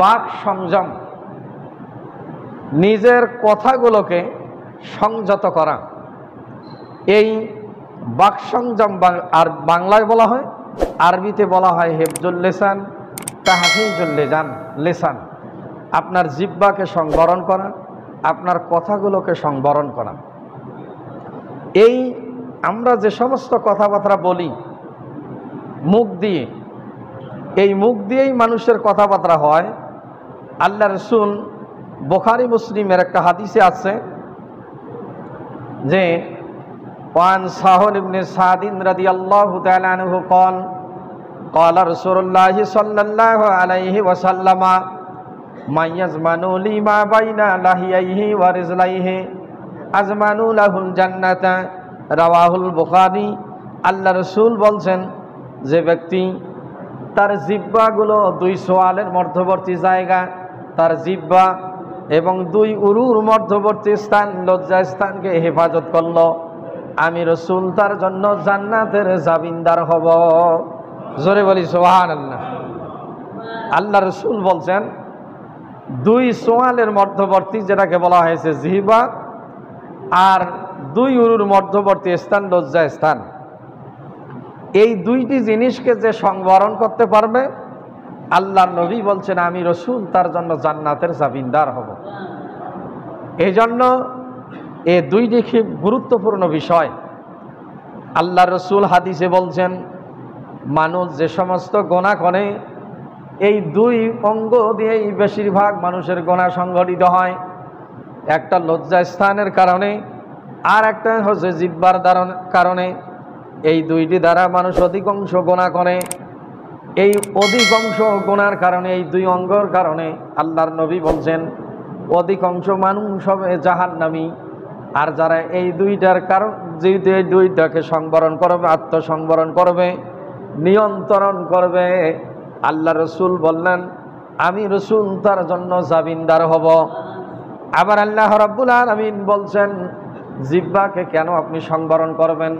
বাক সংযম, নিজের কথাগুলোকে সংযত করা। এই বাক সংযম আর বাংলায় বলা হয়, আরবিতে বলা হয় হিফজুল লিসান তাহফিজুল লিসান। আপনার জিহ্বাকে সংবরণ করা, আপনার কথাগুলোকে সংবরণ করা। এই আমরা যে সমস্ত কথাবার্তা বলি মুখ দিয়ে, এই মুখ দিয়েই মানুষের কথাবার্তা হয়। আল্লাহ রাসূল বুখারী মুসলিমের একটা হাদিসে আছে যে ওয়ান সাহল ইবনে সাদিন রাদিয়াল্লাহু তাআলা আনহু قال قال رسول الله صلى الله عليه وسلم من يزمن لي ما بين لحييه ورجليه أزمن له الجنة রাওয়াহুল বুখারী। আল্লাহ রাসূল বলছেন, যে ব্যক্তি তার জিহ্বাগুলো দুই সোয়ালের মধ্যবর্তী জায়গা, তার জিহ্বা এবং দুই উরুর মধ্যবর্তী স্থান, লজ্জা স্থানকে হেফাজত করল, আমি রাসূল তার জন্য জান্নাতের জামিনদার হব। জোরে বলি সুবহানাল্লাহ। আল্লাহ রাসূল বলছেন, দুই সোয়ালের মধ্যবর্তী যেটাকে বলা হয়েছে জিহ্বা, আর দুই উরুর মধ্যবর্তী স্থান লজ্জা স্থান, এই দুইটি জিনিসকে যে সংবরণ করতে পারবে, আল্লাহর নবী বলছেন আমি রাসূল তার জন্য জান্নাতের জামিনদার হব। এই জন্য এই দুইটি খুব গুরুত্বপূর্ণ বিষয়। আল্লাহ রাসূল হাদিসে বলছেন, মানুষ যে সমস্ত গুনাহ করে, এই দুই অঙ্গ দিয়েই বেশিরভাগ মানুষের গুনাহ সংঘটিত হয়। একটা লজ্জা স্থানের কারণে, আর একটা হচ্ছে জিহ্বার কারণে। এই দুইটি দ্বারা মানুষ অধিকাংশ গুনাহ করে। এই অধিকাংশ গুনার কারণে, এই দুই অঙ্গর কারণে আল্লাহর নবী বলছেন অধিকাংশ মানুষ হবে জাহান্নামী। আর যারা এই দুইটার কারণ, যেহেতু এই দুইটাকে সংবরণ করবে, আত্মসংবরণ করবে, নিয়ন্ত্রণ করবে, আল্লাহ রাসূল বললেন আমি রাসূল তার জন্য জামিনদার হব। আবার আল্লাহ রাব্বুল আলামিন বলছেন, জিহ্বাকে কেন আপনি সংবরণ করবেন,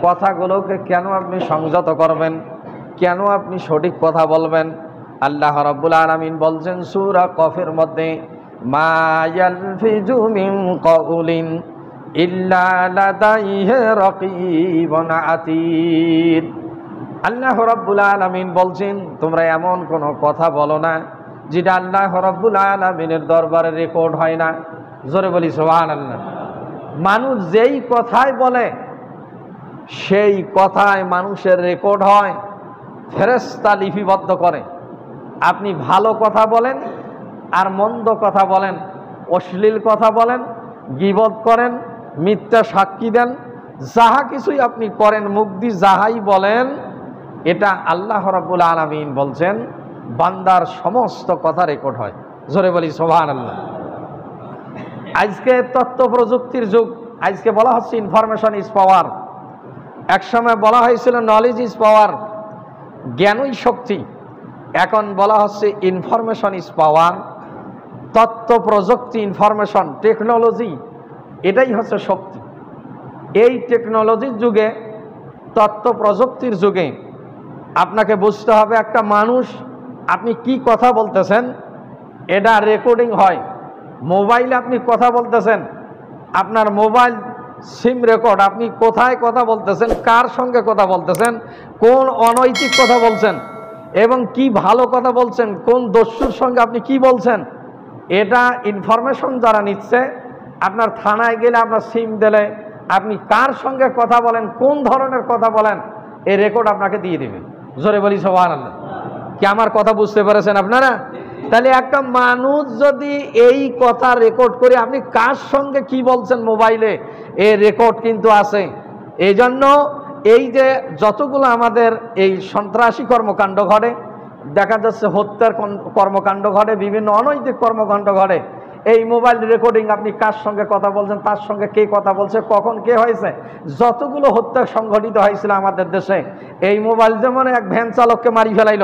কথাগুলোকে কেন আপনি সংযত করবেন, কেন আপনি সঠিক কথা বলবেন। আল্লাহ রাব্বুল আলামিন বলছেন সূরা কফের মধ্যে, মা ইয়ালফিজু মিন কাউলিন ইল্লা লাদাইহি রাকীবুন আতীদ। আল্লাহ রাব্বুল আলামিন বলছেন, তোমরা এমন কোনো কথা বলো না যেটা আল্লাহ রাব্বুল আলামিনের দরবারে রেকর্ড হয় না। জোরে বলি সুবহানাল্লাহ। মানুষ যেই কথাই বলে, সেই কথায় মানুষের রেকর্ড হয়, ফেরেশতা লিপিবদ্ধ করে। আপনি ভালো কথা বলেন আর মন্দ কথা বলেন, অশ্লীল কথা বলেন, গীবত করেন, মিথ্যা সাক্ষী দেন, যাহা কিছুই আপনি করেন, মুখ দিয়ে যাহাই বলেন, এটা আল্লাহ রাব্বুল আলামিন বলছেন বান্দার সমস্ত কথা রেকর্ড হয়। জোরে বলি সুবহানাল্লাহ। আজকে তথ্য প্রযুক্তির যুগ। আজকে বলা হচ্ছে ইনফরমেশন ইজ পাওয়ার। একসময় বলা হয়েছিল নলেজ ইজ পাওয়ার, জ্ঞানই শক্তি। এখন বলা হচ্ছে ইনফরমেশন ইজ পাওয়ার। তথ্য প্রযুক্তি, ইনফরমেশন টেকনোলজি, এটাই হচ্ছে শক্তি। এই টেকনোলজির যুগে, তথ্য প্রযুক্তির যুগে আপনাকে বুঝতে হবে, একটা মানুষ আপনি কি কথা বলতেছেন এটা রেকর্ডিং হয়। মোবাইলে আপনি কথা বলতেছেন, আপনার মোবাইল সিম রেকর্ড, আপনি কোথায় কথা বলতেছেন, কার সঙ্গে কথা বলতেছেন, কোন অনৈতিক কথা বলছেন এবং কি ভালো কথা বলছেন, কোন দস্যুর সঙ্গে আপনি কি বলছেন, এটা ইনফরমেশন যারা নিচ্ছে, আপনার থানায় গেলে আপনার সিম দিলে আপনি কার সঙ্গে কথা বলেন, কোন ধরনের কথা বলেন, এই রেকর্ড আপনাকে দিয়ে দেবে। জোরে বলি সুবহানাল্লাহ। কি আমার কথা বুঝতে পেরেছেন আপনারা? তাহলে একটা মানুষ যদি এই কথা রেকর্ড করে আপনি কার সঙ্গে কি বলছেন মোবাইলে, এই রেকর্ড কিন্তু আছে। এই জন্য এই যে যতগুলো আমাদের এই সন্ত্রাসী কর্মকাণ্ড ঘটে, দেখা যাচ্ছে হত্যার কর্মকাণ্ড ঘটে, বিভিন্ন অনৈতিক কর্মকাণ্ড ঘটে, এই মোবাইল রেকর্ডিং, আপনি কার সঙ্গে কথা বলছেন, তার সঙ্গে কে কথা বলছে, কখন কে হয়েছে। যতগুলো হত্যা সংঘটিত হয়েছিল আমাদের দেশে, এই মোবাইল, যেমন এক ভ্যান চালককে মারি ফেলাইল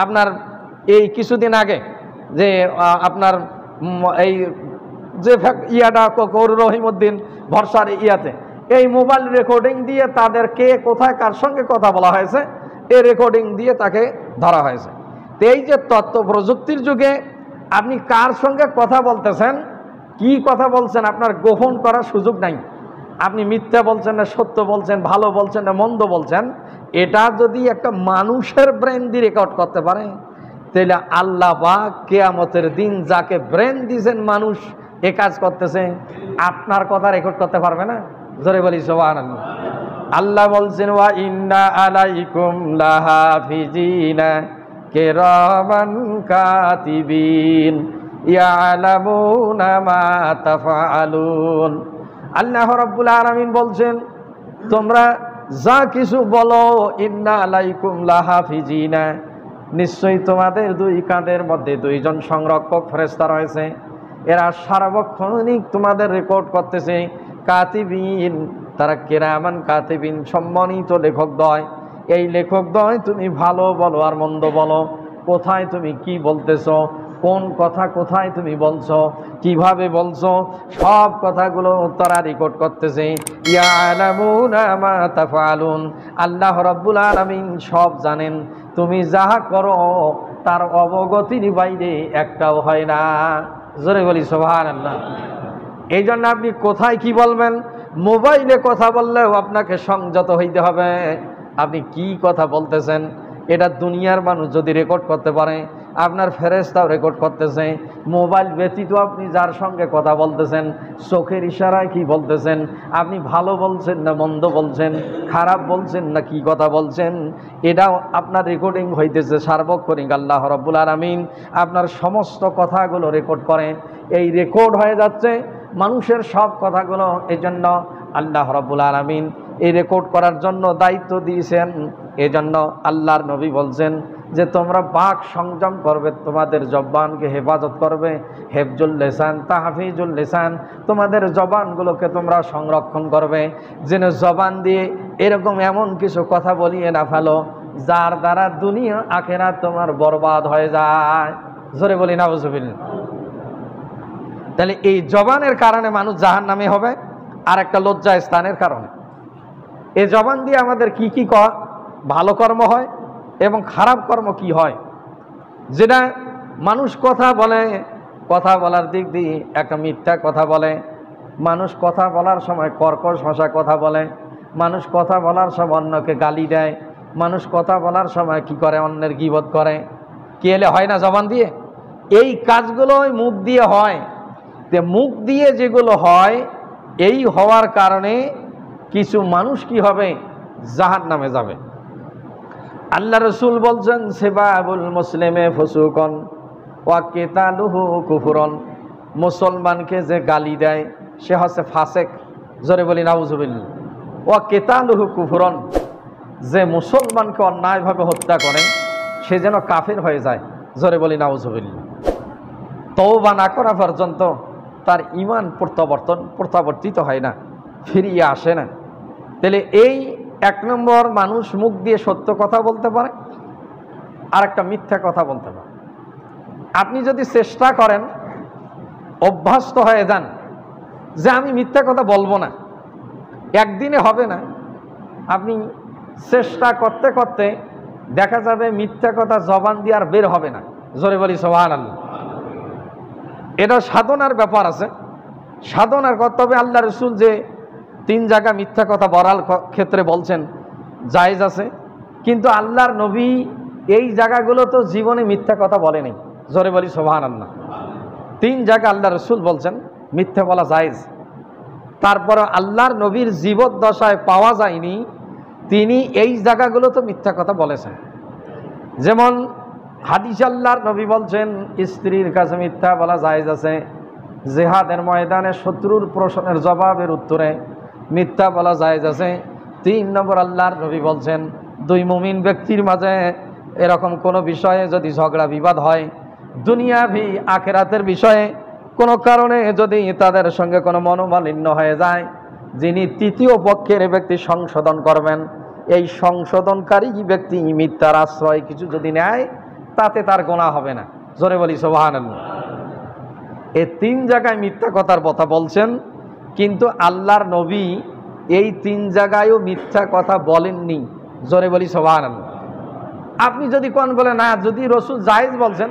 আপনার এই কিছুদিন আগে, যে আপনার এই যে ইয়াটা রহিমউদ্দিন ভরসার ইয়াতে, এই মোবাইল রেকর্ডিং দিয়ে তাদের কে কোথায় কার সঙ্গে কথা বলা হয়েছে, এই রেকর্ডিং দিয়ে তাকে ধরা হয়েছে। তো এই যে তথ্য প্রযুক্তির যুগে আপনি কার সঙ্গে কথা বলতেছেন, কি কথা বলছেন, আপনার গোপন করার সুযোগ নাই। আপনি মিথ্যা বলছেন না সত্য বলছেন, ভালো বলছেন না মন্দ বলছেন, এটা যদি একটা মানুষের ব্রেন দিয়ে রেকর্ড করতে পারে, তাহলে আল্লাহ পাক কিয়ামতের দিন যাকে ব্রেন দিয়েছেন মানুষ এ কাজ করতেছে, আপনার কথা রেকর্ড করতে পারবে না? জোরে বলি সুবহানাল্লাহ। আল্লাহ বলছেন ওয়া ইন্না আলাইকুম লাহাফিজিনা কিরামান কাতিবিন ইয়ালামুনা মা তাফআলুন। আল্লাহ রাব্বুল আলামিন বলছেন তোমরা যা কিছু বলো, ইন্না আলাইকুম লাহাফিজিনা, নিশ্চয়ই তোমাদের দুই কাঁধের মধ্যে দুইজন সংরক্ষক ফেরেশতা রয়েছে, এরা সার্বক্ষণিক তোমাদের রেকর্ড করতেছে। কাতিবিন, তারা কিরামান কাতিবিন, সম্মানিত লেখকদ্বয়। এই লেখকদ্বয় তুমি ভালো বলো আর মন্দ বলো, কোথায় তুমি কি বলতেছো, কোন কথা কোথায় তুমি বলছো, কিভাবে বলছো, সব কথাগুলো তারা রেকর্ড করতেছে। ইয়ালামুনা মা তাফআলুন, আল্লাহ রাব্বুল আলামিন সব জানেন। তুমি যাহা করো তার অবগতির বাইরে একটাও হয় না। জোরে বলি সুবহানাল্লাহ। এই জন্য আপনি কোথায় কি বলবেন, মোবাইলে কথা বললেও আপনাকে সংযত হইতে হবে। আপনি কি কথা বলতেছেন এটা দুনিয়ার মানুষ যদি রেকর্ড করতে পারে, আপনার ফেরেশতাও রেকর্ড করতেছে। মোবাইল ব্যতীত আপনি যার সঙ্গে কথা বলতেছেন, চোখের ইশারায় কি বলতেছেন, আপনি ভালো বলছেন না মন্দ বলছেন, খারাপ বলছেন না কি কথা বলছেন, এটাও আপনার রেকর্ডিং হইতেছে। সার্বক্ষণিক আল্লাহ রাব্বুল আলামিন আপনার সমস্ত কথাগুলো রেকর্ড করে, এই রেকর্ড হয়ে যাচ্ছে মানুষের সব কথাগুলো। এই জন্য আল্লাহ রাব্বুল আলামিন এই রেকর্ড করার জন্য দায়িত্ব দিয়েছেন। এজন্য আল্লাহর নবী বলছেন যে তোমরা বাক সংযম করবে, তোমাদের জবানকে হেফাজত করবে। হেফজুল লিসান তাহফিজুল লিসান, তোমাদের জবানগুলোকে তোমরা সংরক্ষণ করবে, যেন জবান দিয়ে এরকম এমন কিছু কথা বলিয়ে না ফেলো যার দ্বারা দুনিয়া আখিরাত তোমার বরবাদ হয়ে যায়। জোরে বলি নাউজুবিল্লাহ। তাহলে এই জবানের কারণে মানুষ জাহান্নামী হবে, আর একটা লজ্জা স্থানের কারণে। এই জবান দিয়ে আমাদের কি কি ভালো কর্ম হয় এবং খারাপ কর্ম কি হয়, যেটা মানুষ কথা বলে, কথা বলার দিক দিয়ে একটা মিথ্যা কথা বলে, মানুষ কথা বলার সময় কর্কশ ভাষা কথা বলে, মানুষ কথা বলার সময় অন্যকে গালি দেয়, মানুষ কথা বলার সময় কি করে, অন্যের গীবত করে। কি এলে হয় না জবান দিয়ে? এই কাজগুলো মুখ দিয়ে হয়। যে মুখ দিয়ে যেগুলো হয়, এই হওয়ার কারণে কিছু মানুষ কি হবে, জাহান্নামে যাবে। আল্লাহ রসুল বলছেন সিবাবুল মুসলিমে ফুসুকন ওয়া কিতালুহু কুফরন, মুসলমানকে যে গালি দেয় সে হচ্ছে ফাসেক। জোরে বলি নাউজুবিল্লাহ। ওয়া কিতালুহু কুফরন, যে মুসলমানকে অন্যায়ভাবে হত্যা করে সে যেন কাফির হয়ে যায়। জোরে বলি নাউজুবিল্লাহ। তওবা না করা পর্যন্ত তার ঈমান প্রত্যাবর্তিত হয় না, ফিরিয়ে আসে না। তাহলে এই এক নম্বর, মানুষ মুখ দিয়ে সত্য কথা বলতে পারে আর একটা মিথ্যা কথা বলতে পারে। আপনি যদি চেষ্টা করেন, অভ্যস্ত হয়ে যান যে আমি মিথ্যা কথা বলবো না, একদিনে হবে না। আপনি চেষ্টা করতে করতে দেখা যাবে মিথ্যা কথা জবান দিয়ে আর বের হবে না। জোরে বলি সুবহানাল্লাহ। এটা সাধনার ব্যাপার আছে, সাধনার তবে আল্লাহ রসুল যে 3 জায়গা মিথ্যা কথা বলার ক্ষেত্রে বলছেন জায়েজ আছে, কিন্তু আল্লাহর নবী এই জায়গাগুলো তো জীবনে মিথ্যা কথা বলেনি। জোরে বলি সুবহানাল্লাহ। 3 জায়গা আল্লাহ রসুল বলছেন মিথ্যা বলা জায়েজ, তারপরে আল্লাহর নবীর জীবদ্দশায় পাওয়া যায়নি তিনি এই জায়গাগুলো তো মিথ্যা কথা বলেছেন। যেমন হাদিস আল্লাহর নবী বলছেন স্ত্রীর কাছে মিথ্যা বলা জায়েজ আছে, জিহাদের ময়দানে শত্রুর প্রশ্নের জবাবের উত্তরে মিথ্যা বলা জায়েজ আছে। 3 নম্বর আল্লাহর নবী বলছেন 2 মুমিন ব্যক্তির মাঝে এরকম কোনো বিষয়ে যদি ঝগড়া বিবাদ হয়, দুনিয়াভি আখিরাতের বিষয়ে কোনো কারণে যদি তাদের সঙ্গে কোনো মনোমালিন্য হয়ে যায়, যিনি তৃতীয় পক্ষের ব্যক্তি সংশোধন করবেন, এই সংশোধনকারী ব্যক্তি মিথ্যার আশ্রয় কিছু যদি নেয় তাতে তার গোনা হবে না। জোরে বলি সুবহানাল্লাহ। এই 3 জায়গায় মিথ্যা কথার কথা বলছেন, কিন্তু আল্লাহর নবী এই 3 জায়গায়ও মিথ্যা কথা বলেননি। জোরে বলি সুবহানাল্লাহ। আপনি যদি কোন বলে না, যদি রসুল জায়েজ বলছেন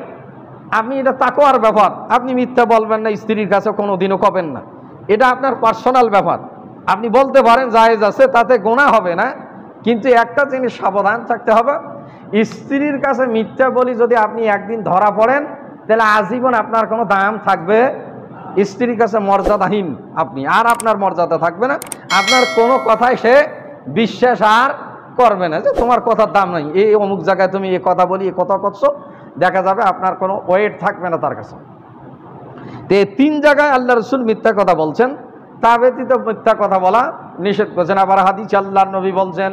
আপনি এটা তাকওয়ার ব্যাপার, আপনি মিথ্যা বলবেন না, স্ত্রীর কাছে কোনোদিনও কবেন না, এটা আপনার পার্সোনাল ব্যাপার। আপনি বলতে পারেন জায়েজ আছে, তাতে গোনা হবে না, কিন্তু একটা জিনিস সাবধান থাকতে হবে, স্ত্রীর কাছে মিথ্যা বলি যদি আপনি একদিন ধরা পড়েন তাহলে আজীবন আপনার কোনো দাম থাকবে, স্ত্রীর কাছে মর্যাদাহীন আপনি, আর আপনার মর্যাদা থাকবে না, আপনার কোনো কথায় সে বিশ্বাস আর করবে না, যে তোমার কথার দাম নাই, এই অমুক জায়গায় তুমি এ কথা বলি, এ কথা করছো, দেখা যাবে আপনার কোনো ওয়েট থাকবে না তার কাছে। তো এই 3 জায়গায় আল্লাহ রসুল মিথ্যা কথা বলছেন, তা ব্যতীত মিথ্যা কথা বলা নিষেধ করছেন। আবার হাদিসে আল্লাহর নবী বলছেন,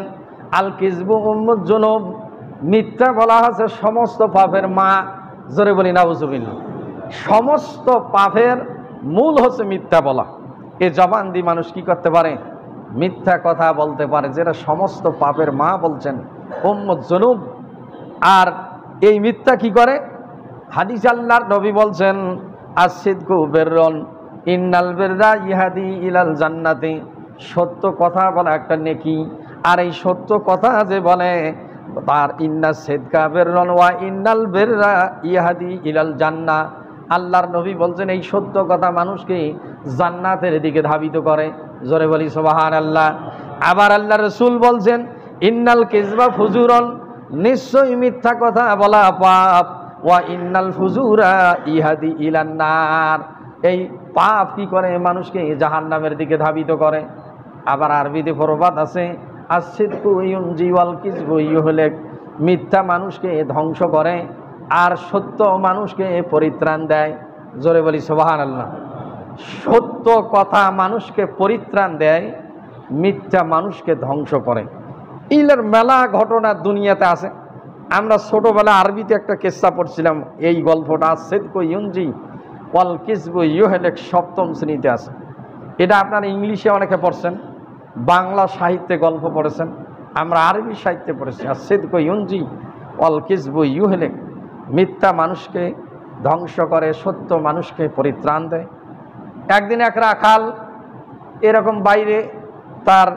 আল কিযবু উম্মুজ জুনুব, মিথ্যা বলা হচ্ছে সমস্ত পাপের মা। জোরে বলি নাউজুবিল্লাহ। সমস্ত পাপের মূল হচ্ছে মিথ্যা বলা। এই জবান দিয়ে মানুষ কি করতে পারে? মিথ্যা কথা বলতে পারে, যেটা সমস্ত পাপের মা বলছেন উম্মুজ জুনুব। আর এই মিথ্যা কি করে? হাদিস আল্লাহর নবী বলছেন, আসিদকু বিররুন ইন্নাল বিররা ইহাদি ইলাল জান্নাতি, সত্য কথা বলা একটা নেকি, আর এই সত্য কথা যে বলে তার ইন্না সিদকা বিররুন ওয়া ইন্নাল বিররা ইহাদি ইলাল জান্নাহ। আল্লাহর নবী বলছেন এই সত্য কথা মানুষকে জান্নাতের দিকে ধাবিত করে। জোরে বলি সুবহানাল্লাহ। আবার আল্লাহ রাসূল বলছেন, ইন্নাল কিযবা ফুজুরুন, নিশ্চয়ই মিথ্যা কথা বলা পাপ, ওয়া ইন্নাল ফুজুরা ইহাদি ইলান নার, এই পাপ কি করে? মানুষকে জাহান্নামের দিকে ধাবিত করে। আবার আরবিতে প্রবাদ আছে, আসিদকু ইউনজি ওয়াল কিযবু ইউহলিক, মিথ্যা মানুষকে ধ্বংস করে আর সত্য মানুষকে পরিত্রাণ দেয়। জোরে বলি সুবহানাল্লাহ। সত্য কথা মানুষকে পরিত্রাণ দেয়, মিথ্যা মানুষকে ধ্বংস করে। ইলের মেলা ঘটনা দুনিয়াতে আছে। আমরা ছোটবেলা আরবিতে একটা কিস্সা পড়ছিলাম, এই গল্পটা আসিদকু ইউনজি ওয়াল কিযবু ইউহলিক 7ম শ্রেণীতে আছে। এটা আপনারা ইংলিশে অনেকে পড়ছেন, বাংলা সাহিত্যে গল্প পড়েছেন, আমরা আরবি সাহিত্যে পড়েছি। আসিদকু ইউনজি ওয়াল কিযবু ইউহলিক, মিথ্যা মানুষকে ধ্বংস করে, সত্য মানুষকে পরিত্রাণ দেয়। একদিন এক রাখাল এরকম বাইরে তার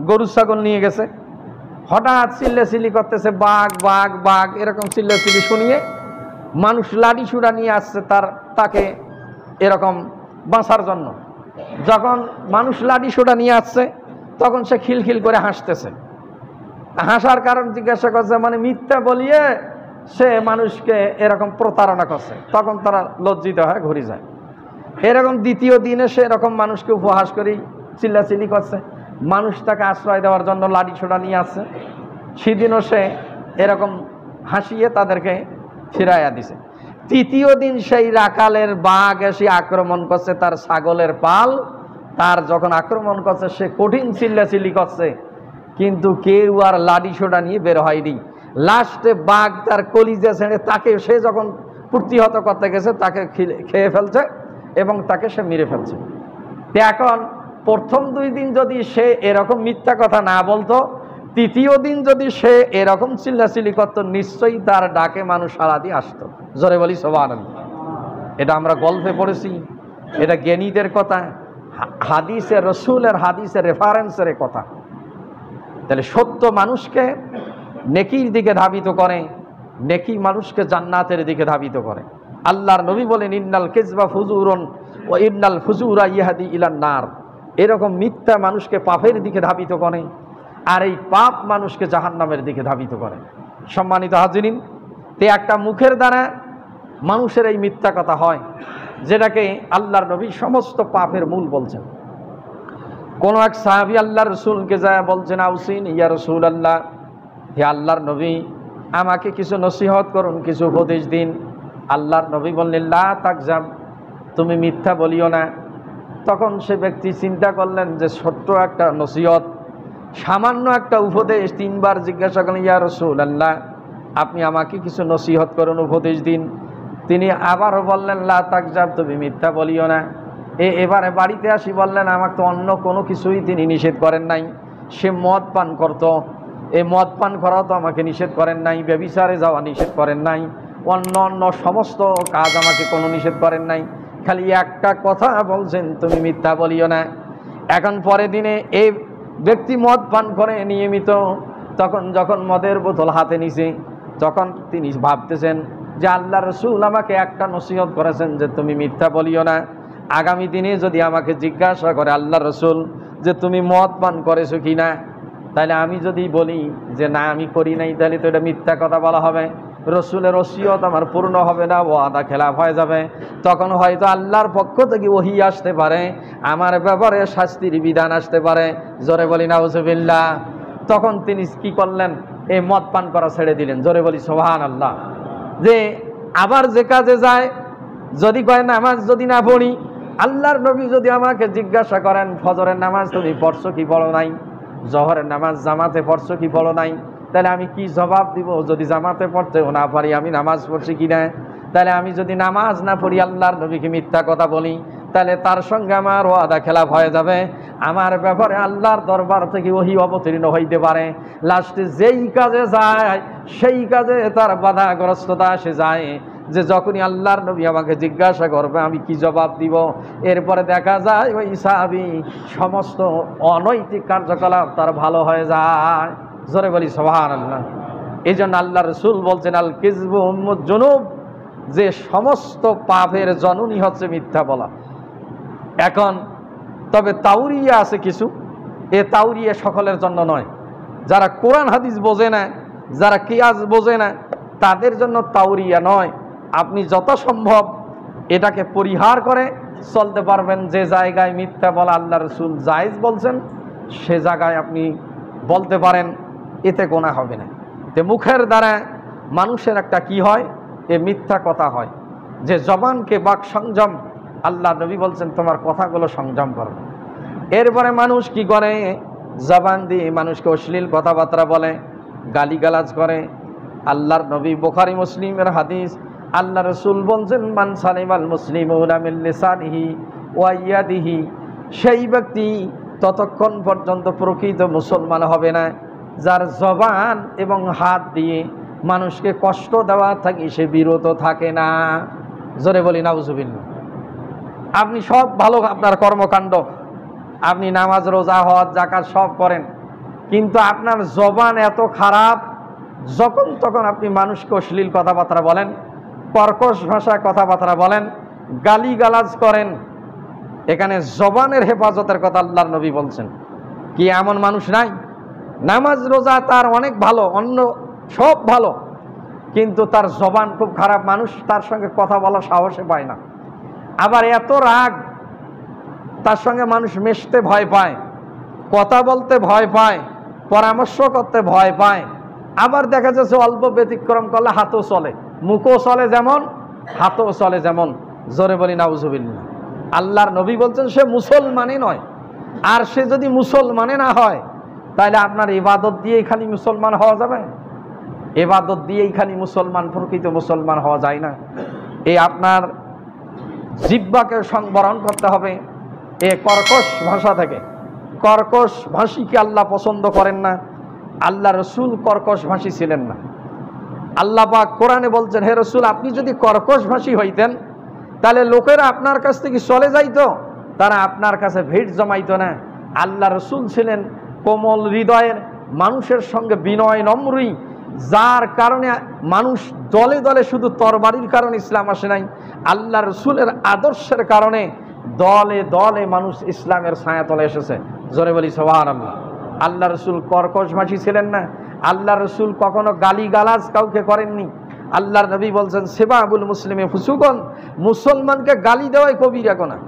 গরু ছাগল নিয়ে গেছে, হঠাৎ চিল্লাচিল্লি করতেছে, বাঘ বাঘ বাঘ, এরকম চিল্লাচিল্লি শুনিয়ে মানুষ লাঠি ছুড়া নিয়ে আসছে তাকে এরকম বাঁচার জন্য। যখন মানুষ লাঠি ছুড়া নিয়ে আসছে তখন সে খিলখিল করে হাসতেছে। হাসার কারণ জিজ্ঞাসা করছে, মানে মিথ্যা বলিয়ে সে মানুষকে এরকম প্রতারণা করছে। তখন তারা লজ্জিত হয়, ঘুরে যায়। এরকম দ্বিতীয় দিনে সে এরকম মানুষকে উপহাস করে চিল্লাচিল্লি করছে, মানুষ তাকে আশ্রয় দেওয়ার জন্য লাঠি ছোড়া নিয়ে আসছে। সেদিনও সে এরকম হাসিয়ে তাদেরকে ফিরাইয়া দিছে। তৃতীয় দিন সেই রাখালের বাঘ এসে আক্রমণ করছে তার ছাগলের পাল। তার যখন আক্রমণ করছে সে কঠিন চিল্লাচিল্লি করছে, কিন্তু কেউ আর লাঠি ছোড়া নিয়ে বের হয়নি। লাস্টে বাঘ তার কলিজা ছেড়ে তাকে, সে যখন প্রতিহত করতে গেছে তাকে খেয়ে ফেলছে এবং তাকে সে মেরে ফেলছে। এখন প্রথম 2 দিন যদি সে এরকম মিথ্যা কথা না বলতো, তৃতীয় দিন যদি সে এরকম চিল্লাচিল্লি করতো, নিশ্চয়ই তার ডাকে মানুষ সাড়া দিয়ে আসতো। জোরে বলি সুবহানাল্লাহ। এটা আমরা গল্পে পড়েছি, এটা জ্ঞানীদের কথা, হাদিসের রসুলের হাদিসের রেফারেন্সের কথা। তাহলে সত্য মানুষকে নেকির দিকে ধাবিত করে, নেকি মানুষকে জান্নাতের দিকে ধাবিত করে। আল্লাহর নবী বলেন, ইন্নাল কিযবা ফুজুরুন ওয়া ইন্নাল ফুজুরা ইহাদি ইলান নার। এরকম মিথ্যা মানুষকে পাপের দিকে ধাবিত করে, আর এই পাপ মানুষকে জাহান্নামের দিকে ধাবিত করে। সম্মানিত হাজিরিন, তে একটা মুখের দ্বারা মানুষের এই মিথ্যা কথা হয়, যেটাকে আল্লাহর নবী সমস্ত পাপের মূল বলছেন। কোন এক সাহাবী আল্লাহর রাসূলকে যায় বলছেন, আউসিন ইয়া রাসূলুল্লাহ, হে আল্লাহর নবী, আমাকে কিছু নসিহত করুন, কিছু উপদেশ দিন। আল্লাহর নবী বললেন, লা তাকযাব, তুমি মিথ্যা বলিও না। তখন সে ব্যক্তি চিন্তা করলেন যে ছোট্ট একটা নসিহত, সামান্য একটা উপদেশ। 3 বার জিজ্ঞাসা করলেন, ইয়া রাসূলুল্লাহ, আপনি আমাকে কিছু নসিহত করুন, উপদেশ দিন। তিনি আবারও বললেন, লা তাকযাব, তুমি মিথ্যা বলিও না। এবারে বাড়িতে আসি বললেন, আমাকে তো অন্য কোনো কিছুই তিনি নিষেধ করেন নাই। সে মদ পান করত, এই মদ পান করাও তো আমাকে নিষেধ করেন নাই, ব্যভিচারে যাওয়া নিষেধ করেন নাই, অন্য অন্য সমস্ত কাজ আমাকে কোনো নিষেধ করেন নাই, খালি একটা কথা বলছেন, তুমি মিথ্যা বলিও না। এখন পরের দিনে এই ব্যক্তি মদ পান করে নিয়মিত, তখন যখন মদের বোতল হাতে নিছে, তখন তিনি ভাবতেছেন যে আল্লাহ রসুল আমাকে একটা নসিহত করেছেন যে তুমি মিথ্যা বলিও না। আগামী দিনে যদি আমাকে জিজ্ঞাসা করে আল্লাহ রসুল যে তুমি মদ পান করেছো কি না, তাহলে আমি যদি বলি যে না আমি করি নাই, তাহলে তো এটা মিথ্যা কথা বলা হবে, রসুলের ওসিয়ত আমার পূর্ণ হবে না, ওয়াদা খেলাফ হয়ে যাবে। তখন হয়তো আল্লাহর পক্ষ থেকে ওহী আসতে পারে, আমার ব্যাপারে শাস্তির বিধান আসতে পারে। জোরে বলি নাউজুবিল্লাহ। তখন তিনি কি করলেন? এই মদ পান করা ছেড়ে দিলেন। জোরে বলি সুবহানাল্লাহ। যে আবার যে কাজে যায়, যদি কয় নামাজ যদি না পড়ি, আল্লাহর নবী যদি আমাকে জিজ্ঞাসা করেন ফজরের নামাজ তুমি পড়ছো কি পড়ো নাই, জোহরের নামাজ জামাতে পড়ছো কি পড়ো নাই, তাহলে আমি কি জবাব দিব? যদি জামাতে পড়তেও না পারি আমি নামাজ পড়ছি কিনা, তাহলে আমি যদি নামাজ না পড়ি আল্লাহর নবীকে মিথ্যা কথা বলি, তাহলে তার সঙ্গে আমার ওয়াদা খেলাফ হয়ে যাবে, আমার ব্যাপারে আল্লাহর দরবার থেকে ওহী অবতীর্ণ হইতে পারে। লাস্টে যেই কাজে যায় সেই কাজে তার বাধাগ্রস্ততা আসে যায়, যে যখনই আল্লাহর নবী আমাকে জিজ্ঞাসা করবে আমি কি জবাব দিব। এরপরে দেখা যায় ওই সাহাবী সমস্ত অনৈতিক কার্যকলাপ তার ভালো হয়ে যায়। জোরে বলি সুবহানাল্লাহ। এই জন্য আল্লাহ রসুল বলছেন আল কিযবু উম্মুজ জুনুব, যে সমস্ত পাপের জননী হচ্ছে মিথ্যা বলা। এখন তবে তাওরিয়া আছে কিছু, এ তাওরিয়া সকলের জন্য নয়। যারা কোরআন হাদিস বোঝে না, যারা কিয়াস বোঝে না, তাদের জন্য তাওরিয়া নয়। আপনি যথাসম্ভব এটাকে পরিহার করে চলতে পারবেন। যে জায়গায় মিথ্যা বলা আল্লাহ রসুল জায়েজ বলছেন, সে জায়গায় আপনি বলতে পারেন, এতে গোনা হবে না। তে মুখের দ্বারা মানুষের একটা কি হয়, এ মিথ্যা কথা হয়। যে জবানকে বাক সংযম, আল্লাহ নবী বলছেন তোমার কথাগুলো সংযম করো। এরপরে মানুষ কি করে? জবান দিয়ে মানুষকে অশ্লীল কথাবার্তা বলে, গালিগালাজ করে। আল্লাহর নবী বুখারী মুসলিমের হাদিস, আল্লাহ রসুল বলছেন মান সালিমাল মুসলিমুনা মিন লিসানিহি ওয়া ইয়াদিহি, সেই ব্যক্তি ততক্ষণ পর্যন্ত প্রকৃত মুসলমান হবে না যার জবান এবং হাত দিয়ে মানুষকে কষ্ট দেওয়া থেকে সে বিরত থাকে না। জোরে বলি নাউজুবিল্লাহ। আপনি সব ভালো, আপনার কর্মকাণ্ড, আপনি নামাজ রোজা হজ যাকাত সব করেন, কিন্তু আপনার জবান এত খারাপ, যখন তখন আপনি মানুষকে অশ্লীল কথাবার্তা বলেন, কর্কশ ভাষায় কথাবার্তা বলেন, গালিগালাজ করেন। এখানে জবানের হেফাজতের কথা আল্লাহর নবী বলছেন। কি এমন মানুষ নাই? নামাজ রোজা তার অনেক ভালো, অন্য সব ভালো, কিন্তু তার জবান খুব খারাপ, মানুষ তার সঙ্গে কথা বলার সাহসে পায় না। আবার এত রাগ, তার সঙ্গে মানুষ মিশতে ভয় পায়, কথা বলতে ভয় পায়, পরামর্শ করতে ভয় পায়। আবার দেখা যাচ্ছে অল্প ব্যতিক্রম করলে হাতও চলে, মুখও চলে যেমন, হাতও চলে যেমন। জোরে বলি নাউজুবিল্লাহ। আল্লাহর নবী বলছেন সে মুসলমানই নয়। আর সে যদি মুসলমানে না হয়, তাহলে আপনার ইবাদত দিয়েই খালি মুসলমান হওয়া যাবে? ইবাদত দিয়েই খালি মুসলমান, প্রকৃত মুসলমান হওয়া যায় না। এই আপনার জিহ্বাকে সংবরণ করতে হবে এ কর্কশ ভাষা থেকে। কর্কশ ভাষীকে আল্লাহ পছন্দ করেন না, আল্লাহ রসুল কর্কশ ভাষী ছিলেন না। আল্লাহ পাক কোরআনে বলছেন হে রসুল আপনি যদি কর্কশ ভাষী হইতেন, তাহলে লোকেরা আপনার কাছ থেকে চলে যাইতো, তারা আপনার কাছে ভিড় জমাইতো না। আল্লাহ রসুল ছিলেন কোমল হৃদয়ের, মানুষের সঙ্গে বিনয় নম্রী, যার কারণে মানুষ দলে দলে, শুধু তরবারির কারণে ইসলাম আসে নাই, আল্লাহ রসুলের আদর্শের কারণে দলে দলে মানুষ ইসলামের ছায়াতলে এসেছে। জোরে বলি সুবহানাল্লাহ। আল্লাহ রসুল কর্কশ ভাষী ছিলেন না। আল্লাহ রসুল কখনো গালিগালাজ কাউকে করেননি। আল্লাহর নবী বলছেন সিবাবুল মুসলিমে ফুসুকুন, মুসলমানকে গালি দেওয়াই কবিরা গুনাহ।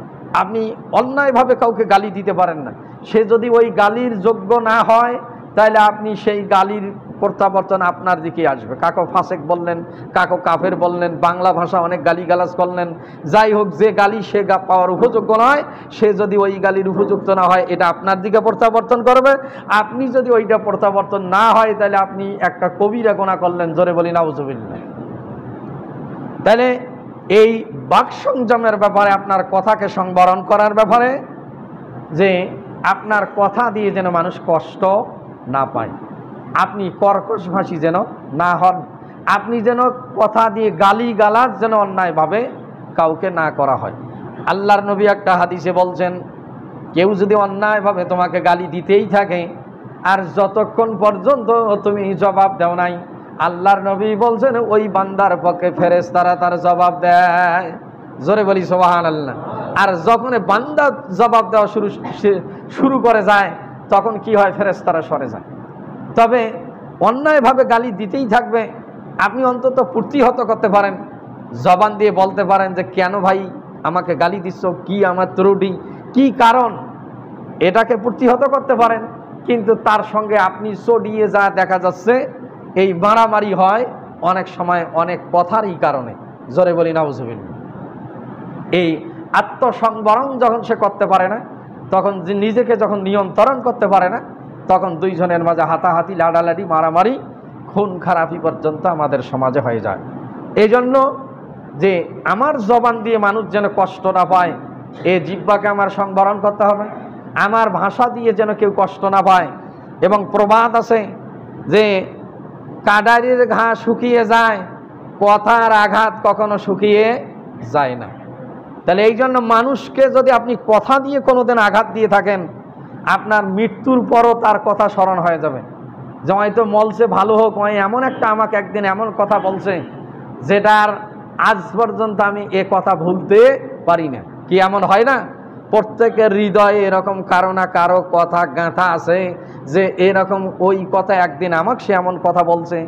আপনি অন্যায়ভাবে কাউকে গালি দিতে পারেন না। সে যদি ওই গালির যোগ্য না হয়, তাহলে আপনি সেই গালির প্রত্যাবর্তন আপনার দিকে আসবে। কাকো ফাসেক বললেন, কাকো কাফের বললেন, বাংলা ভাষা অনেক গালিগালাজ করলেন, যাই হোক, যে গালি সে পাওয়ার উপযোগ্য নয়, সে যদি ওই গালির উপযুক্ত না হয়, এটা আপনার দিকে প্রত্যাবর্তন করবে। আপনি যদি ওইটা প্রত্যাবর্তন না হয়, তাহলে আপনি একটা কবিরা গুনাহ করলেন। জোরে বলি নাউজুবিল্লাহ। তাহলে এই বাক সংযমের ব্যাপারে, আপনার কথাকে সংবরণ করার ব্যাপারে, যে আপনার কথা দিয়ে যেন মানুষ কষ্ট না পায়, আপনি কর্কশ ভাষী যেন না হন, আপনি যেন কথা দিয়ে গালিগালাজ যেন অন্যায়ভাবে কাউকে না করা হয়। আল্লাহর নবী একটা হাদিসে বলছেন, কেউ যদি অন্যায়ভাবে তোমাকে গালি দিতেই থাকে, আর যতক্ষণ পর্যন্ত তুমি জবাব দাও নাই, আল্লাহর নবী বলছেন ওই বান্দার পক্ষে ফেরেশতারা তার জবাব দেয়। জোরে বলি সুবহানাল্লাহ। আর যখন বান্দা জবাব দেওয়া শুরু করে যায় তখন কি হয়, ফেরেশতারা সরে যায়। তবে অন্যায়ভাবে গালি দিতেই থাকবে, আপনি অন্তত প্রতিহত করতে পারেন, জবান দিয়ে বলতে পারেন যে কেন ভাই আমাকে গালি দিচ্ছ, কি আমার ত্রুটি, কি কারণ, এটাকে প্রতিহত করতে পারেন। কিন্তু তার সঙ্গে আপনি চড়িয়ে যা দেখা যাচ্ছে এই মারামারি হয় অনেক সময় অনেক কথারই কারণে। জোরে বলি নাউজুবিল্লাহ। এই আত্মসংবরণ যখন সে করতে পারে না, তখন নিজেকে যখন নিয়ন্ত্রণ করতে পারে না, তখন দুইজনের মাঝে হাতাহাতি, লাড়ালাড়ি, মারামারি, খুন খারাপি পর্যন্ত আমাদের সমাজে হয়ে যায়। এই জন্য যে আমার জবান দিয়ে মানুষ যেন কষ্ট না পায়, এই জিহ্বাকে আমার সংবরণ করতে হবে। আমার ভাষা দিয়ে যেন কেউ কষ্ট না পায়। এবং প্রবাদ আছে যে কাডারির ঘা শুকিয়ে যায়, কথার আঘাত কখনো শুকিয়ে যায় না। তাহলে এই জন্য মানুষকে যদি আপনি কথা দিয়ে কোনোদিন আঘাত দিয়ে থাকেন, আপনার মৃত্যুর পরও তার কথা স্মরণ হয়ে যাবে। যে হয়তো মলছে ভালো হোক, এমন একটা আমাকে একদিন এমন কথা বলছে যেটার আজ পর্যন্ত আমি এ কথা ভুলতে পারি না। কি এমন হয় না? প্রত্যেকের হৃদয়ে এরকম কারো না কারো কথা গাঁথা আছে যে এরকম ওই কথা একদিন আমাকে সে এমন কথা বলছে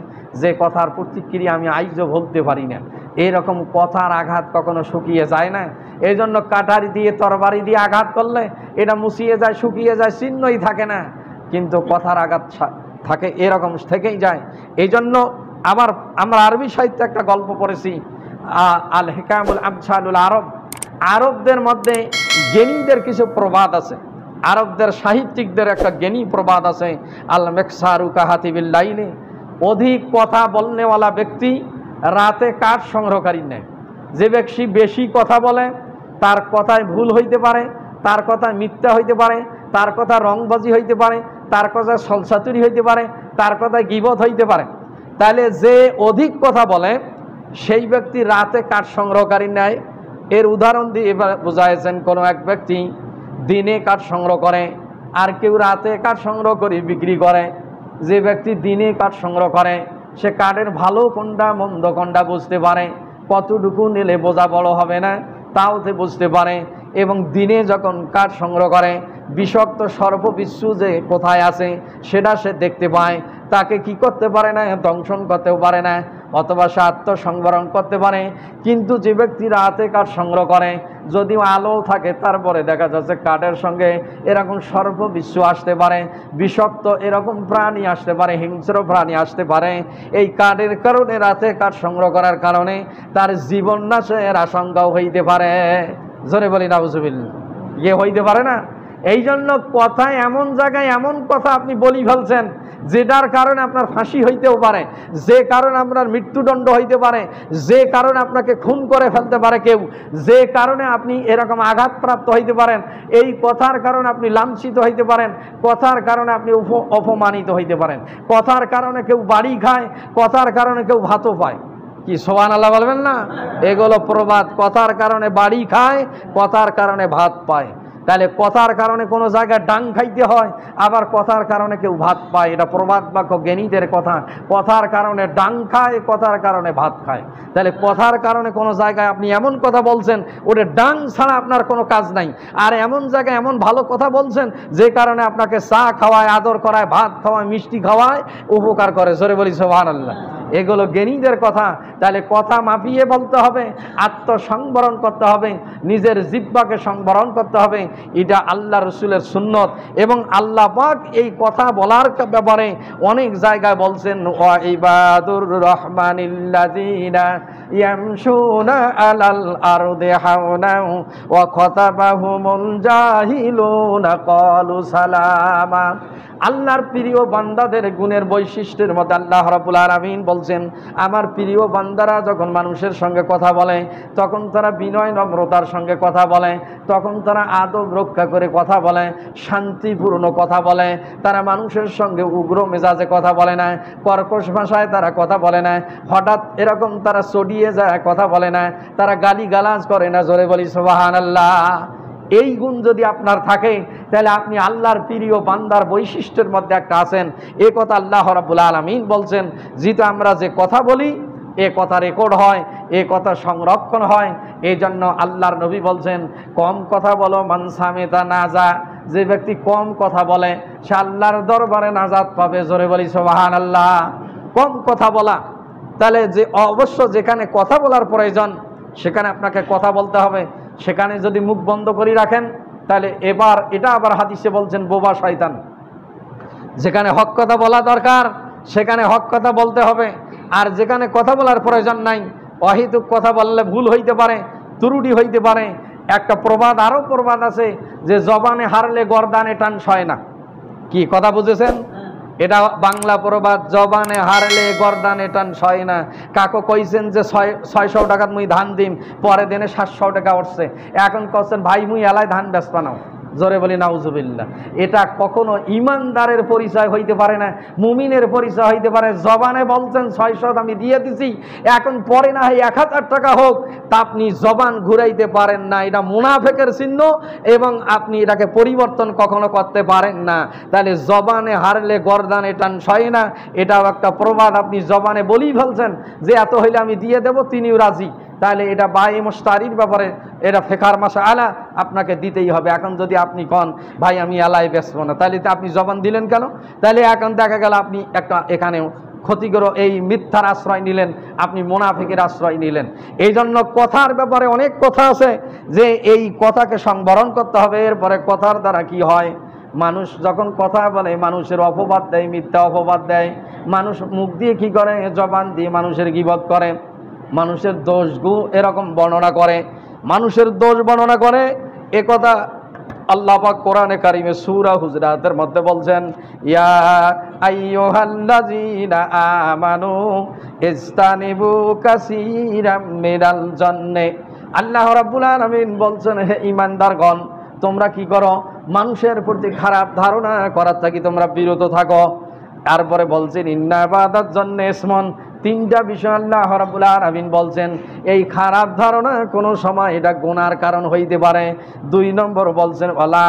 যে কথার প্রতিক্রিয়া আমি আজও ভুলতে পারি না। এরকম কথার আঘাত কখনো শুকিয়ে যায় না। এই জন্য কাটারি দিয়ে তরবারি দিয়ে আঘাত করলে এটা মুছিয়ে যায়, শুকিয়ে যায়, চিহ্নই থাকে না। কিন্তু কথার আঘাত থাকে, এরকম থেকেই যায়। এই জন্য আবার আমরা আরবি সাহিত্যে একটা গল্প পড়েছি, আল হিকামুল আমসালুল আরব। আরবদের মধ্যে জ্ঞানীদের কিছু প্রবাদ আছে, আরবদের সাহিত্যিকদের একটা জ্ঞানী প্রবাদ আছে, আল মেকসারু কাহাতিবিল লাইলে। অধিক কথা বলনেওয়ালা ব্যক্তি রাতে কাঠ সংগ্রহকারী নেয়। যে ব্যক্তি বেশি কথা বলে তার কথায় ভুল হইতে পারে, তার কথায় মিথ্যা হইতে পারে, তার কথা রংবাজি হইতে পারে, তার কথায় ছলচাতুরি হইতে পারে, তার কথায় গীবত হইতে পারে। তাহলে যে অধিক কথা বলে সেই ব্যক্তি রাতে কাঠ সংগ্রহকারী নেয়। এর উদাহরণ দিয়ে এবার বোঝাইছেন, কোনো এক ব্যক্তি দিনে কাঠ সংগ্রহ করে আর কেউ রাতে কাঠ সংগ্রহ করে বিক্রি করে। যে ব্যক্তি দিনে কাঠ সংগ্রহ করে সে কাঠের ভালো কোনটা মন্দ কোনটা বুঝতে পারে, কতটুকু নিলে বোঝা বড় হবে না তাও সে বুঝতে পারে। এবং দিনে যখন কাঠ সংগ্রহ করে বিষাক্ত সর্ববিশ্ব যে কোথায় আছে সেটা সে দেখতে পায়। তাকে কি করতে পারে না, দংশন করতেও পারে না, অথবা সে আত্মসংবরণ করতে পারে। কিন্তু যে ব্যক্তি রাতে কাঠ সংগ্রহ করে, যদিও আলো থাকে তারপরে দেখা যাচ্ছে কাঠের সঙ্গে এরকম সর্ববিশ্ব আসতে পারে, বিষাক্ত এরকম প্রাণী আসতে পারে, হিংস্র প্রাণী আসতে পারে। এই কাঠের কারণে, রাতে কাঠ সংগ্রহ করার কারণে তার জীবন নাশের আশঙ্কাও হইতে পারে। জোরে বলি নাউজুবিল্লাহ। ইয়ে হইতে পারে না? এই জন্য কথায় এমন জায়গায় এমন কথা আপনি বলি ফেলছেন যেটার কারণে আপনার ফাঁসি হইতেও পারে, যে কারণে আপনার মৃত্যুদণ্ড হইতে পারে, যে কারণে আপনাকে খুন করে ফেলতে পারে কেউ, যে কারণে আপনি এরকম আঘাতপ্রাপ্ত হইতে পারেন। এই কথার কারণে আপনি লাঞ্ছিত হইতে পারেন, কথার কারণে আপনি অপমানিত হইতে পারেন, কথার কারণে কেউ বাড়ি খায়, কথার কারণে কেউ ভাতও পায়। কি সুবহানাল্লাহ বলবেন না? এগুলো প্রবাদ। কথার কারণে বাড়ি খায়, কথার কারণে ভাত পায়। তাহলে কথার কারণে কোনো জায়গায় ডাং খাইতে হয়, আবার কথার কারণে কেউ ভাত পায়। এটা প্রবাদ বাক্য, জ্ঞানীদের কথা। কথার কারণে ডাং খায়, কথার কারণে ভাত খায়। তাহলে কথার কারণে কোনো জায়গায় আপনি এমন কথা বলছেন ওটা ডাং ছাড়া আপনার কোনো কাজ নাই, আর এমন জায়গায় এমন ভালো কথা বলছেন যে কারণে আপনাকে চা খাওয়ায়, আদর করায়, ভাত খাওয়ায়, মিষ্টি খাওয়ায়, উপকার করে। জোরে বলি সুবহানাল্লাহ। এগুলো জ্ঞানীদের কথা। তাহলে কথা মাপিয়ে বলতে হবে, আত্মসংবরণ করতে হবে, নিজের জিহ্বাকে সংবরণ করতে হবে। এটা আল্লাহ রসুলের সুন্নত। এবং আল্লাহ পাক এই কথা বলার ব্যাপারে অনেক জায়গায় বলছেন, ওয়া ইবাদুর রহমানিল্লাযীনা ইয়ামশুনা আলাল আরদি হাওনা ওয়া খাতাবাহুমুল জাহিলুনা ক্বালু সালামা। আল্লাহর প্রিয় বান্দাদের গুণের বৈশিষ্ট্যের মধ্যে আল্লাহ রাব্বুল আলামিন বলছেন, আমার প্রিয় বান্দারা যখন মানুষের সঙ্গে কথা বলে তখন তারা বিনয় নম্রতার সঙ্গে কথা বলে, তখন তারা আদব রক্ষা করে কথা বলে, শান্তিপূর্ণ কথা বলে। তারা মানুষের সঙ্গে উগ্র মেজাজে কথা বলে না, কর্কশ ভাষায় তারা কথা বলে না, হঠাৎ এরকম তারা চড়িয়ে যায় কথা বলে না, তারা গালিগালাজ করে না। জোরে বলি সুবহানাল্লাহ। এই গুণ যদি আপনার থাকে তাহলে আপনি আল্লাহর প্রিয় বান্দার বৈশিষ্ট্যের মধ্যে একটা আছেন। এ কথা আল্লাহ রাব্বুল আলামিন বলছেন, যেটা আমরা যে কথা বলি এ কথা রেকর্ড হয়, এ কথা সংরক্ষণ হয়। এই জন্য আল্লাহর নবী বলছেন, কম কথা বলো মান সামিতা নাজা, যে ব্যক্তি কম কথা বলে সে আল্লাহর দরবারে নাজাত পাবে। জোরে বলি সুবহানাল্লাহ। কম কথা বলা, তাহলে যে অবশ্য যেখানে কথা বলার প্রয়োজন সেখানে আপনাকে কথা বলতে হবে। সেখানে যদি মুখ বন্ধ করে রাখেন তাহলে এটা আবার হাদিসে বলছেন বোবা শয়তান। যেখানে হক কথা বলা দরকার সেখানে হক কথা বলতে হবে, আর যেখানে কথা বলার প্রয়োজন নাই অহেতুক কথা বললে ভুল হইতে পারে, ত্রুটি হইতে পারে। একটা আরো প্রবাদ আছে যে জবানে হারলে গর্দানে টান সয় না। কি কথা বুঝেছেন? এটা বাংলা প্রবাদ, জবানে হারলে গর্দানে টান সয় না। কাকো কইছেন যে 600 টাকাত মুই ধান দিম, পরে দিনে 700 টাকা উঠছে, এখন কইছেন ভাই মুই এলাই ধান বেচবা নাও। জোরে বলি নাউজুবিল্লাহ। এটা কখনো ইমানদারের পরিচয় হইতে পারে না, মুমিনের পরিচয় হইতে পারে। জবানে বলছেন 600 আমি দিয়ে দিছি, এখন পরে না হয় 1000 টাকা হোক, তা আপনি জবান ঘুরাইতে পারেন না। এটা মুনাফিকের চিহ্ন এবং আপনি এটাকে পরিবর্তন কখনো করতে পারেন না। তাহলে জবানে হারলে গর্দানে টান সয় না, এটাও একটা প্রবাদ। আপনি জবানে বলেই ফেলছেন যে এত হইলে আমি দিয়ে দেব, তিনিও রাজি, তাহলে এটা বাই মুশতারির ব্যাপারে এটা ফেকার মাসআলা, আপনাকে দিতেই হবে। এখন যদি আপনি কন ভাই আমি এলাই বেচবো না, তাহলে আপনি জবান দিলেন কেন? তাহলে এখন দেখা গেল আপনি একটা এখানেও ক্ষতিকর এই মিথ্যার আশ্রয় নিলেন, আপনি মুনাফিকের আশ্রয় নিলেন। এই জন্য কথার ব্যাপারে অনেক কথা আছে যে এই কথাকে সংবরণ করতে হবে। এরপরে কথার দ্বারা কি হয়, মানুষ যখন কথা বলে মানুষের অপবাদ দেয়, মিথ্যা অপবাদ দেয়। মানুষ মুখ দিয়ে কি করে, জবান দিয়ে মানুষের গীবত করে, মানুষের দোষগুলো এরকম বর্ণনা করে, মানুষের দোষ বর্ণনা করে। এ কথা আল্লাহ পাক কোরআনে কারিমে সূরা হুজরাতের মধ্যে বলছেন, ইয়া আইয়ুহাল্লাযীনা আমানু ইসতানিবু কাসীরাম মিনাল জান্নে। আল্লাহ রাব্বুল আলামিন বলছেন, হে ঈমানদারগণ, তোমরা কি করো, মানুষের প্রতি খারাপ ধারণা করার থেকে তোমরা বিরত থাকো। তারপরে বলছেন ইন্না বাদাত জান্নে ইসমন। তিনটা বিষয় আল্লাহ রাব্বুল আলামিন বলছেন, এই খারাপ ধারণা কোনো সময় এটা গুনার কারণ হইতে পারে। 2 নম্বর বলছেন ওয়ালা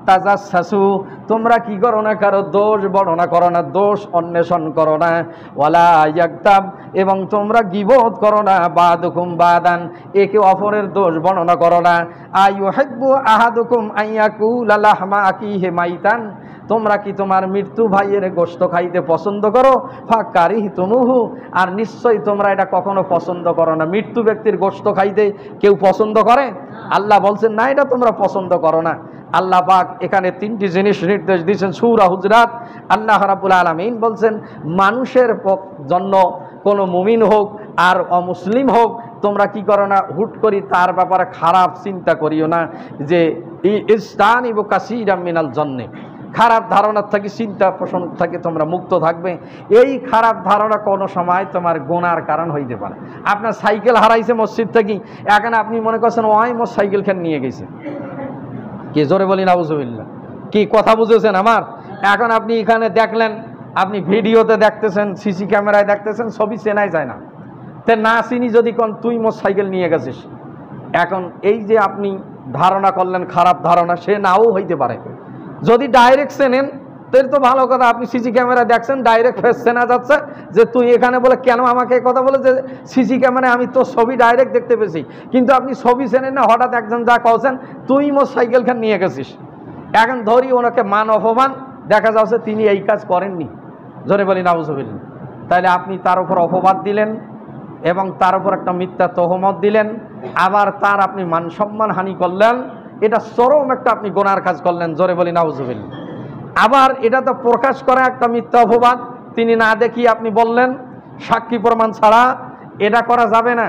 তাজাসসু, তোমরা কি করো না, কারো দোষ বর্ণনা করো না, দোষ অন্বেষণ করো না। ওয়ালা ইয়াগতাব, এবং তোমরা গীবত করো না। বাদুকুম বাদান, একে অপরের দোষ বর্ণনা করো না। আইয়ুহিব্বু আহাদুকুম আইয়াকুলা লাহমা আকিহি মাইতান, তোমরা কি তোমার মৃত্যু ভাইয়ের গোশত খাইতে পছন্দ করো? ফাকারিহতুমুহু, আর নিশ্চয়ই তোমরা এটা কখনো পছন্দ করো না। মৃত্যু ব্যক্তির গোশত খাইতে কেউ পছন্দ করে? আল্লাহ বলছেন না, এটা তোমরা পছন্দ করো না। আল্লাহ পাক এখানে 3টি জিনিস নির্দেশ দিয়েছেন সূরা হুজরাত। আল্লাহ রাব্বুল আলামিন বলছেন, মানুষের জন্য কোনো মুমিন হোক আর অমুসলিম হোক, তোমরা কি করো না, হুট করি তার ব্যাপারে খারাপ চিন্তা করিও না। যে ইসতানিবু কাসীরাম মিনাল জান্নে, খারাপ ধারণার থেকে, চিন্তা পোষণ থেকে তোমরা মুক্ত থাকবে। এই খারাপ ধারণা কোনো সময় তোমার গুনার কারণ হইতে পারে। আপনার সাইকেল হারাইছে মসজিদ থেকে, এখন আপনি মনে করছেন ওই মোর সাইকেল খান নিয়ে গেছে। কি জোরে বলি নাউজুবিল্লাহ। কি কথা বুঝেছেন আমার? এখন আপনি এখানে দেখলেন, আপনি ভিডিওতে দেখতেছেন, সিসি ক্যামেরায় দেখতেছেন, ছবি চেনাই যায় না। তে না চিনি যদি কোন তুই মোর সাইকেল নিয়ে গেছিস, এখন এই যে আপনি ধারণা করলেন খারাপ ধারণা, সে নাও হইতে পারে। যদি ডাইরেক্ট চেনেন তাহলে তো ভালো কথা, আপনি সিসি ক্যামেরা দেখছেন, ডাইরেক্ট ফেস চেনা যাচ্ছে যে তুই এখানে, বলে কেন আমাকে এই কথা বলে যে সিসি ক্যামেরায় আমি তো ছবি ডাইরেক্ট দেখতে পেয়েছি, কিন্তু আপনি ছবি চেনেন না। হঠাৎ একজন যা কছেন তুই মোর সাইকেল খান নিয়ে গেছিস, এখন ধরি ওনাকে মান অপমান, দেখা যাচ্ছে তিনি এই কাজ করেননি। জোরে বলি নাউজুবিল্লাহ। তাহলে আপনি তার উপর অপবাদ দিলেন এবং তার উপর একটা মিথ্যা তহমত দিলেন, আবার তার আপনি মান সম্মান হানি করলেন। এটা চরম একটা আপনি গুনার কাজ করলেন। জোরে বলি নাউজুবিল্লাহ। আবার এটা তো প্রকাশ করা একটা মিথ্যা অপবাদ, তিনি না দেখি আপনি বললেন, সাক্ষী প্রমাণ ছাড়া এটা করা যাবে না।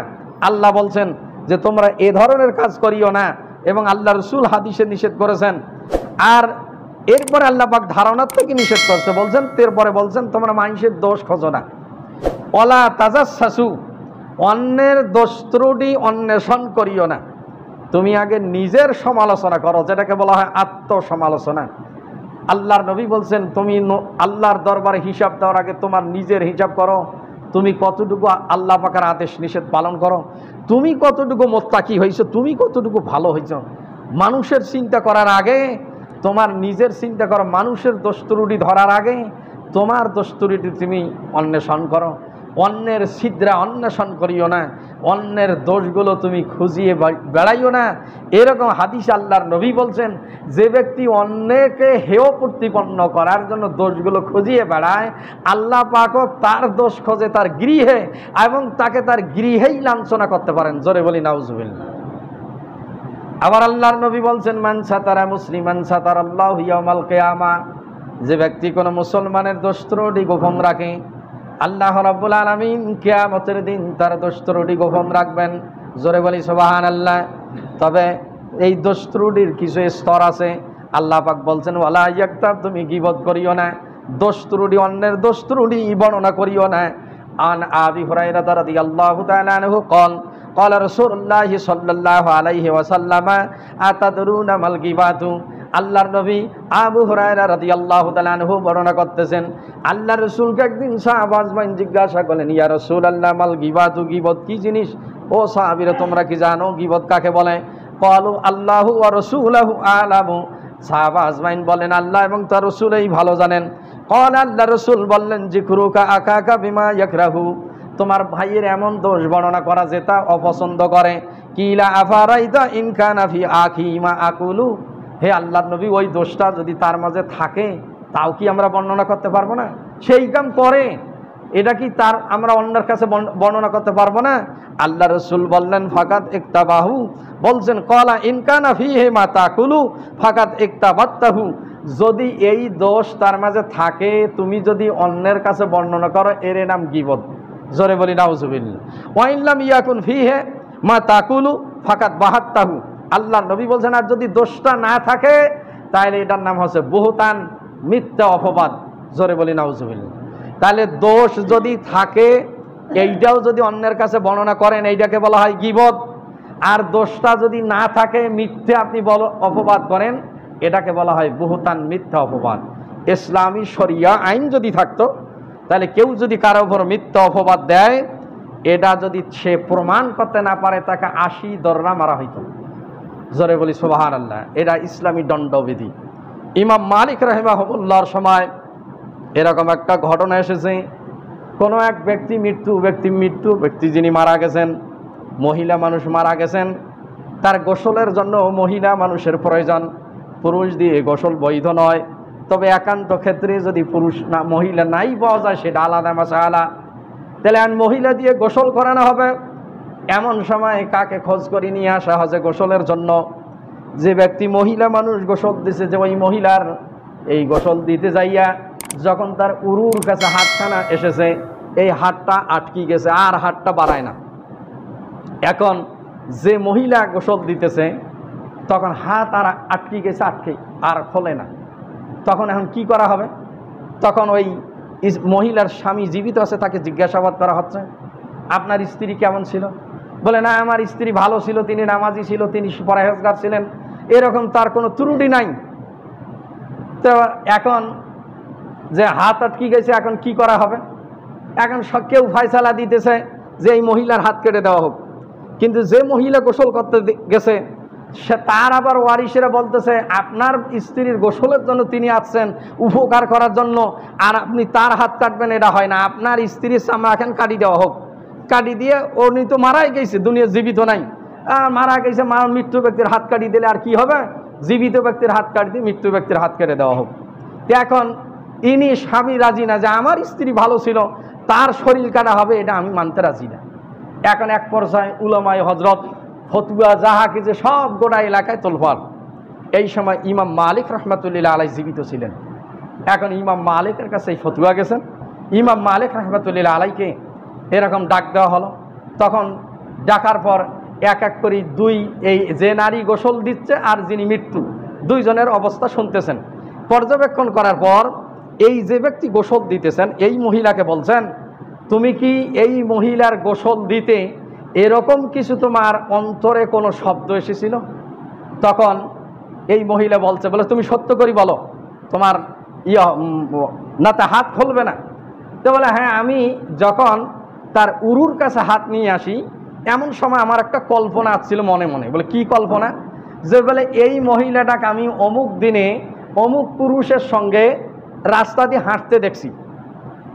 আল্লাহ বলছেন যে তোমরা এ ধরনের কাজ করিও না, এবং আল্লাহ রাসূল হাদিসে নিষেধ করেছেন। আর এরপরে আল্লাহ পাক ধারণার থেকে নিষেধ করছে, বলছেন এরপরে বলছেন তোমরা মানুষের দোষ খোঁজো না। ওয়ালা তাজাসসু, অন্যের দোষ ত্রুটি অন্বেষণ করিও না। তুমি আগে নিজের সমালোচনা করো, যেটাকে বলা হয় আত্মসমালোচনা। আল্লাহর নবী বলছেন, তুমি আল্লাহর দরবারে হিসাব দেওয়ার আগে তোমার নিজের হিসাব করো। তুমি কতটুকু আল্লাহ পাকের আদেশ নিষেধ পালন করো, তুমি কতটুকু মোত্তাকি হয়েছো, তুমি কতটুকু ভালো হয়েছো। মানুষের চিন্তা করার আগে তোমার নিজের চিন্তা করো, মানুষের দোষ ত্রুটি ধরার আগে তোমার দোষ ত্রুটি তুমি অন্বেষণ করো। অন্যের ছিদ্রা অন্বেষণ করিও না, অন্যের দোষগুলো তুমি খুঁজিয়ে বেড়াইও না। এরকম হাদিস আল্লাহর নবী বলছেন, যে ব্যক্তি অন্যকে হেয় প্রতিপন্ন করার জন্য দোষগুলো খুঁজিয়ে বেড়ায়, আল্লাহ পাকও তার দোষ খোঁজে তার গৃহে, এবং তাকে তার গৃহেই লাঞ্ছনা করতে পারেন। জোরে বলি নাউজুবিল্লাহ। আবার আল্লাহর নবী বলছেন, মান সাতারা মুসলিমান সাতারাল্লাহু ইয়াউমাল কিয়ামা, যে ব্যক্তি কোনো মুসলমানের দোষ ত্রুটি গোপন রাখে, আল্লাহ রাব্বুল আলামিন কিয়ামতের দিন তার দোষ ত্রুটি গোপন রাখবেন। জোরে বলি সুবহানাল্লাহ। তবে এই দোষ ত্রুটির কিছু স্তর আছে। আল্লাহ পাক বলছেন, ওয়ালা ইয়াগতাব, তুমি গীবত করিও না, দোষ ত্রুটি অন্যের দোষ ত্রুটি বর্ণনা করিও না। আন আবি হুরায়রা রাদিয়াল্লাহু তাআলা আনহু قال قال رسول الله صلى الله عليه وسلم أتدرون ما الغيبة। আল্লাহর নবী আবু হুরায়রা রাদিয়াল্লাহু তাআলা আনহু বর্ণনা করতেছেন, আল্লাহর রাসূলকে একদিন সাহাবা আজমাইন জিজ্ঞাসা করলেন, ইয়া রাসূলুল্লাহ মাল গীবাতু, গীবত কি জিনিস? ও সাহাবীরা তোমরা কি জানো গীবত কাকে বলে? ক্বালু আল্লাহু ওয়া রাসূলুহু আ'লামু। সাহাবা আজমাইন বলেন, আল্লাহ এবং তার রাসূলই ভালো জানেন। ক্বাল, আল্লাহর রাসূল বললেন, যিকরুকা আকাকা বিমা ইয়াকরাহু, তোমার ভাইয়ের এমন দোষ বর্ণনা করা যেটা অপছন্দ করে। কিলা আফারাইতা ইন কানা ফি আখি মা আকুলু, হে আল্লাহর নবী, ওই দোষটা যদি তার মাঝে থাকে তাও কি আমরা বর্ণনা করতে পারবো না? সেই কাম করে, এটা কি তার আমরা অন্যের কাছে বর্ণনা করতে পারবো না? আল্লাহ রাসূল বললেন, ফাকাত ইকতাবাহু, বলছেন কলা ইন কানা ফিহি মা তাকুলু ফাকাত ইকতাবাতাহু, যদি এই দোষ তার মাঝে থাকে তুমি যদি অন্যের কাছে বর্ণনা করো, এর নাম গীবত। জোরে বলি নাউজুবিল্লাহ। ওয়া ইন লাম ইয়াকুন ফিহি মা তাকুলু ফাকাত বাহাত্তাহু, আল্লাহ নবী বলছেন, আর যদি দোষটা না থাকে তাহলে এটার নাম হচ্ছে বুহতান, মিথ্যা অপবাদ। জোরে বলি নাউজুবিল্লাহ। তাহলে দোষ যদি থাকে এইটাও যদি অন্যের কাছে বর্ণনা করেন, এইটাকে বলা হয় গীবত। আর দোষটা যদি না থাকে, মিথ্যা আপনি অপবাদ করেন, এটাকে বলা হয় বুহতান, মিথ্যা অপবাদ। ইসলামী শরিয়া আইন যদি থাকতো, তাহলে কেউ যদি কারো উপর মিথ্যা অপবাদ দেয়, এটা যদি সে প্রমাণ করতে না পারে, তাকে 80 দররা মারা হইতো। জোরে বলি সুবহানাল্লাহ। এটা ইসলামী দণ্ডবিধি। ইমাম মালিক রাহিমাহুল্লাহর সময় এরকম একটা ঘটনা এসেছে, কোনো এক ব্যক্তি যিনি মারা গেছেন, মহিলা মানুষ মারা গেছেন, তার গোসলের জন্য মহিলা মানুষের প্রয়োজন, পুরুষ দিয়ে গোসল বৈধ নয়। তবে একান্ত ক্ষেত্রে যদি মহিলা নাই পাওয়া যায়, সেটা আলাদা মাসআলা। তাহলে মহিলা দিয়ে গোসল করানো হবে। এমন সময় কাকে খোঁজ করে নিয়ে আসা হচ্ছে গোসলের জন্য? যে ব্যক্তি মহিলা মানুষ গোসল দিছে, যে ওই মহিলার এই গোসল দিতে যাইয়া যখন তার উরুর কাছে হাতখানা এসেছে, এই হাতটা আটকি গেছে, আর হাতটা বাড়ায় না। এখন যে মহিলা গোসল দিতেছে, তখন হাত আর আটকি গেছে, আর খোলে না। তখন এখন কি করা হবে? তখন ওই মহিলার স্বামী জীবিত আছে, তাকে জিজ্ঞাসাবাদ করা হচ্ছে, আপনার স্ত্রী কেমন ছিল? বলে, না, আমার স্ত্রী ভালো ছিল, তিনি নামাজি ছিল, তিনি পরহেজগার ছিলেন, এরকম তার কোনো ত্রুটি নাই। তো এখন যে হাত আটকে গেছে, এখন কি করা হবে? এখন কেউ ফয়সালা দিতেছে যে এই মহিলার হাত কেটে দেওয়া হোক। কিন্তু যে মহিলা গোসল করতে গেছে, সে তার আবার ওয়ারিসেরা বলতেছে, আপনার স্ত্রীর গোসলের জন্য তিনি আসছেন উপকার করার জন্য, আর আপনি তার হাত কাটবেন, এটা হয় না। আপনার স্ত্রীর চামড়া এখন কাটি দেওয়া হোক। কাটি দিয়ে, উনি তো মারাই গেছে, দুনিয়া জীবিত নাই, মারা গেছে, মৃত্যু ব্যক্তির হাত কাটি দিলে আর কি হবে? জীবিত ব্যক্তির হাত কাটি দিয়ে মৃত্যু ব্যক্তির হাত কেটে দেওয়া হোক। এখন ইনি স্বামী রাজি না যে আমার স্ত্রী ভালো ছিল, তার শরীর কাটা হবে, এটা আমি মানতে রাজি না। এখন এক পর্যায়ে উলামায়ে হযরত ফতোয়া যাহা কিছু সব গোটা এলাকায় তোলপাড়। এই সময় ইমাম মালিক রাহমাতুল্লাহ আলাইহি জীবিত ছিলেন। এখন ইমাম মালিকের কাছে এই ফতোয়া গেছেন। ইমাম মালিক রাহমাতুল্লাহ আলাইহিকে এরকম ডাক দেওয়া হলো। তখন ডাকার পর এক এক করে এই যে নারী গোসল দিচ্ছে আর যিনি মৃত্যু, দুইজনের অবস্থা শুনতেছেন। পর্যবেক্ষণ করার পর এই যে ব্যক্তি গোসল দিতেছেন, এই মহিলাকে বলছেন, তুমি কি এই মহিলার গোসল দিতে এরকম কিছু তোমার অন্তরে কোনো শব্দ এসেছিল? তখন এই মহিলা বলে, তুমি সত্য করে বলো, তোমার না তা হাত খুলবে না? তো বলে, হ্যাঁ, আমি যখন তার উরুর কাছে হাত নিয়ে আসি, এমন সময় আমার একটা কল্পনা আসছিল মনে মনে। বলে, কি কল্পনা? যে বলে এই মহিলাটাকে আমি অমুক দিনে অমুক পুরুষের সঙ্গে রাস্তা দিয়ে হাঁটতে দেখছি,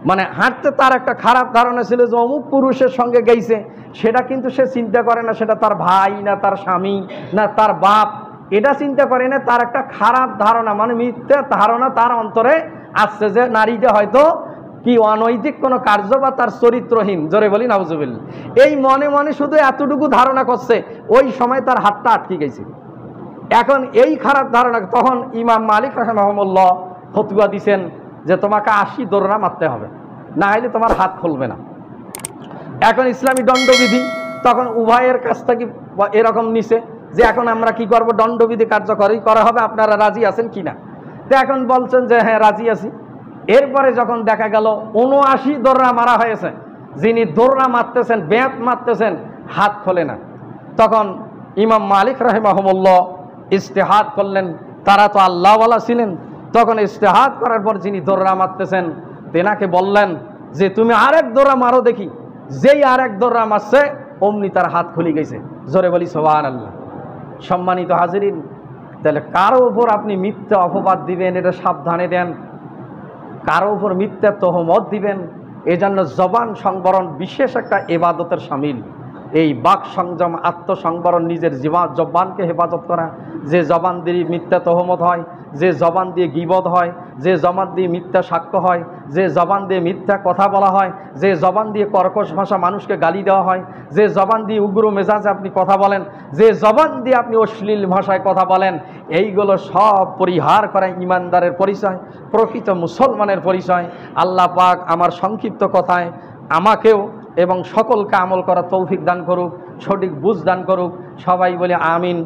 মানে হাঁটতে তার একটা খারাপ ধারণা ছিল যে অমুক পুরুষের সঙ্গে গেছে, সেটা কিন্তু সে চিন্তা করে না সেটা তার ভাই না তার স্বামী না তার বাপ, এটা চিন্তা করে না, তার একটা খারাপ ধারণা মানে মিথ্যা ধারণা তার অন্তরে আসছে যে নারীটা হয়তো কি অনৈতিক কোনো কার্য বা তার চরিত্রহীন, জোরে বলি নাউজুবিল্লাহ। এই মনে মনে শুধু এতটুকু ধারণা করছে, ওই সময় তার হাতটা আটকে গেছে। এখন এই খারাপ ধারণা, তখন ইমাম মালিক রাহিমাহুল্লাহ ফতোয়া দিছেন যে তোমাকে 80 দৌড়া মারতে হবে, না হলে তোমার হাত খুলবে না। এখন ইসলামী দণ্ডবিধি তখন উভয়ের কাছ থেকে এরকম নিছে যে এখন আমরা কি করব, দণ্ডবিধি কার্যকরী করা হবে, আপনারা রাজি আছেন কিনা? তো এখন বলছেন যে হ্যাঁ রাজি আছি। এরপরে যখন দেখা গেল 79 দৌড়া মারা হয়েছে, যিনি দৌড়া মারতেছেন ব্যাত মারতেছেন হাত খোলে না, তখন ইমাম মালিক রাহিমাহুল্লাহ ইজতিহাদ করলেন, তারা তো আল্লাহওয়ালা ছিলেন, তখন ইজতিহাদ করার পর যিনি দৌড়া মারতেছেন তেনাকে বললেন যে তুমি আরেক দৌড়া মারো দেখি, যেই আরেক দৌড়া মারছে অমনি তার হাত খুলে গেছে, জোরে বলি সুবহানাল্লাহ। সম্মানিত হাজিরিন, তাহলে কারো উপর আপনি মিথ্যা অপবাদ দিবেন এটা সাবধানে দেন, কারো উপর মিথ্যা তহমত দিবেন, এজন্য জবান সংবরণ বিশেষ একটা ইবাদতের শামিল। এই বাক সংযম, আত্মসংবরণ, নিজের জবানকে হেফাজত করা, যে জবান দিয়ে মিথ্যা তহমত হয়, যে জবান দিয়ে গীবত হয়, যে জবান দিয়ে মিথ্যা সাক্ষ্য হয়, যে জবান দিয়ে মিথ্যা কথা বলা হয়, যে জবান দিয়ে কর্কশ ভাষা মানুষকে গালি দেওয়া হয়, যে জবান দিয়ে উগ্র মেজাজে আপনি কথা বলেন, যে জবান দিয়ে আপনি অশ্লীল ভাষায় কথা বলেন, এইগুলো সব পরিহার করা ইমানদারের পরিচয়, প্রকৃত মুসলমানের পরিচয়। আল্লাহ পাক আমার সংক্ষিপ্ত কথায় আমাকেও এবং সকলকে আমল করার তৌফিক দান করুক, সঠিক বুঝ দান করুক। সবাই বলে আমিন।